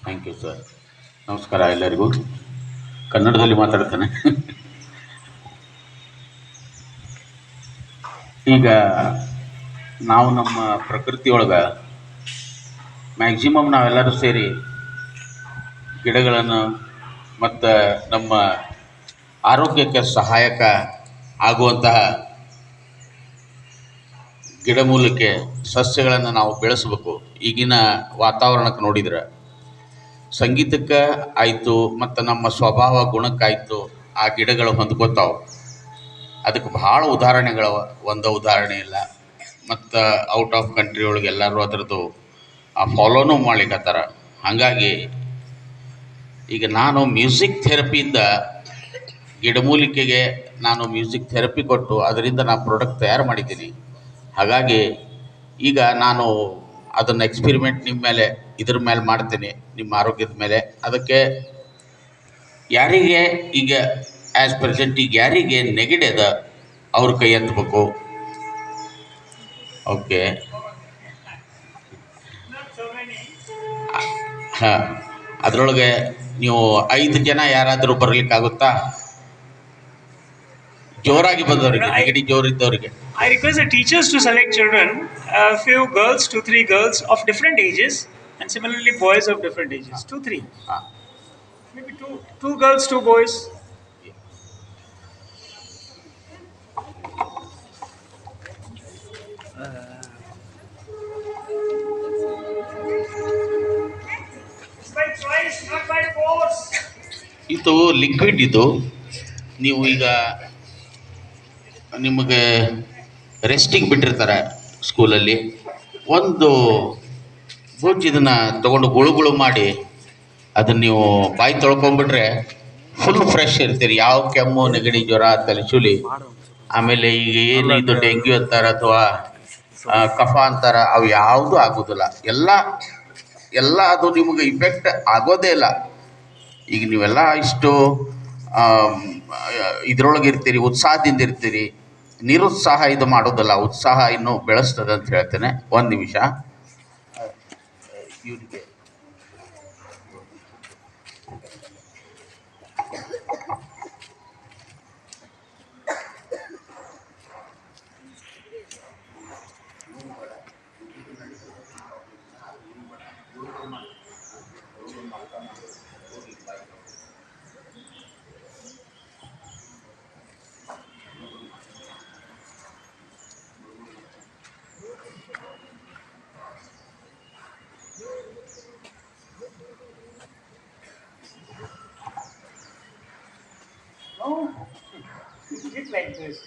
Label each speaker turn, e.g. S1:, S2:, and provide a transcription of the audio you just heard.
S1: Thank you sir. ನಮಸ್ಕಾರ ಎಲ್ಲರಿಗೂ. ಕನ್ನಡದಲ್ಲಿ ಮಾತಾಡ್ತೇನೆ. ಈಗ ನಾವು ನಮ್ಮ ಪ್ರಕೃತಿಯೊಳಗೆ ಮ್ಯಾಕ್ಸಿಮಮ್ ನಾವೆಲ್ಲರೂ ಸೇರಿ ಗಿಡಗಳನ್ನು ಮತ್ತು ನಮ್ಮ ಆರೋಗ್ಯಕ್ಕೆ ಸಹಾಯಕ ಆಗುವಂತಹ ಗಿಡಮೂಲಿಕೆ ಸಸ್ಯಗಳನ್ನು ನಾವು ಬೆಳೆಸಬೇಕು. ಈಗಿನ ವಾತಾವರಣಕ್ಕೆ ನೋಡಿದ್ರೆ ಸಂಗೀತಕ್ಕೆ ಆಯಿತು ಮತ್ತು ನಮ್ಮ ಸ್ವಭಾವ ಗುಣಕ್ಕಾಯಿತು ಆ ಗಿಡಗಳು ಹೊಂದ್ಕೋತಾವೆ. ಅದಕ್ಕೆ ಭಾಳ ಉದಾಹರಣೆಗಳವ, ಒಂದು ಉದಾಹರಣೆ ಇಲ್ಲ. ಮತ್ತು ಔಟ್ ಆಫ್ ಕಂಟ್ರಿ ಒಳಗೆ ಎಲ್ಲರೂ ಅದರದ್ದು ಆ ಫಾಲೋನೂ ಮಾಡ್ಲಿಕ್ಕತ್ತಾರ. ಹಾಗಾಗಿ ಈಗ ನಾನು ಮ್ಯೂಸಿಕ್ ಥೆರಪಿಯಿಂದ ಗಿಡಮೂಲಿಕೆಗೆ ನಾನು ಮ್ಯೂಸಿಕ್ ಥೆರಪಿ ಕೊಟ್ಟು ಅದರಿಂದ ನಾನು ಪ್ರಾಡಕ್ಟ್ ತಯಾರು ಮಾಡಿದ್ದೀನಿ. ಹಾಗಾಗಿ ಈಗ ನಾನು ಅದನ್ನು ಎಕ್ಸ್ಪಿರಿಮೆಂಟ್ ನಿಮ್ಮ ಮೇಲೆ ಇದ್ರ ಮೇಲೆ ಮಾಡ್ತೀನಿ, ನಿಮ್ಮ ಆರೋಗ್ಯದ ಮೇಲೆ. ಅದಕ್ಕೆ ಯಾರಿಗೆ ಈಗ ಆ್ಯಸ್ ಪ್ರೆಸೆಂಟ್ ಈಗ ಯಾರಿಗೆ ನೆಗಡಿ ಅದ ಅವ್ರ ಕೈ ಎತ್ತಬೇಕು. ಓಕೆ, ಹಾಂ, ಅದರೊಳಗೆ ನೀವು 5 ಜನ ಯಾರಾದರೂ ಬರಲಿಕ್ಕಾಗುತ್ತಾ? ಜೋರಾಗಿ ಬಂದವರಿಗೆ, ನೆಗಡಿ ಜೋರಿದ್ದವರಿಗೆ.
S2: I request the teachers to select children, a few girls, 2, 3 girls of different ages, and similarly boys of different ages. 2, 3.
S1: ಹಾಂ,
S2: Maybe two girls, 2 boys. It's by choice, not by force.
S1: ಇದು ಲಿಕ್ವಿಡ್. ಇದು ನೀವು ಈಗ ನಿಮಗೆ ರೆಸ್ಟಿಗೆ ಬಿಟ್ಟಿರ್ತಾರೆ ಸ್ಕೂಲಲ್ಲಿ. ಒಂದು Booch ಇದನ್ನು ತೊಗೊಂಡು ಗುಳು ಮಾಡಿ ಅದನ್ನು ನೀವು ಬಾಯಿ ತೊಳ್ಕೊಂಬಿಟ್ರೆ ಫುಲ್ ಫ್ರೆಶ್ ಇರ್ತೀರಿ. ಯಾವ ಕೆಮ್ಮು, ನೆಗಡಿ, ಜ್ವರ, ತಲೆಶೂಲಿ, ಆಮೇಲೆ ಈಗ ಏನು ಇದು ಡೆಂಗ್ಯೂ ಅಂತಾರೆ ಅಥವಾ ಕಫ ಅಂತಾರೆ, ಅವು ಯಾವುದೂ ಆಗೋದಿಲ್ಲ. ಎಲ್ಲ ಅದು ನಿಮಗೆ ಇಫೆಕ್ಟ್ ಆಗೋದೇ ಇಲ್ಲ. ಈಗ ನೀವೆಲ್ಲ ಇಷ್ಟು ಇದರೊಳಗೆ ಇರ್ತೀರಿ, ಉತ್ಸಾಹದಿಂದ ಇರ್ತೀರಿ. ನಿರುತ್ಸಾಹ ಇದು ಮಾಡೋದಲ್ಲ, ಉತ್ಸಾಹ ಇನ್ನೂ ಬೆಳೆಸ್ತದೆ ಅಂತ ಹೇಳ್ತೇನೆ. ಒಂದು ನಿಮಿಷ. ಇವರಿಗೆ
S2: No, you did like this.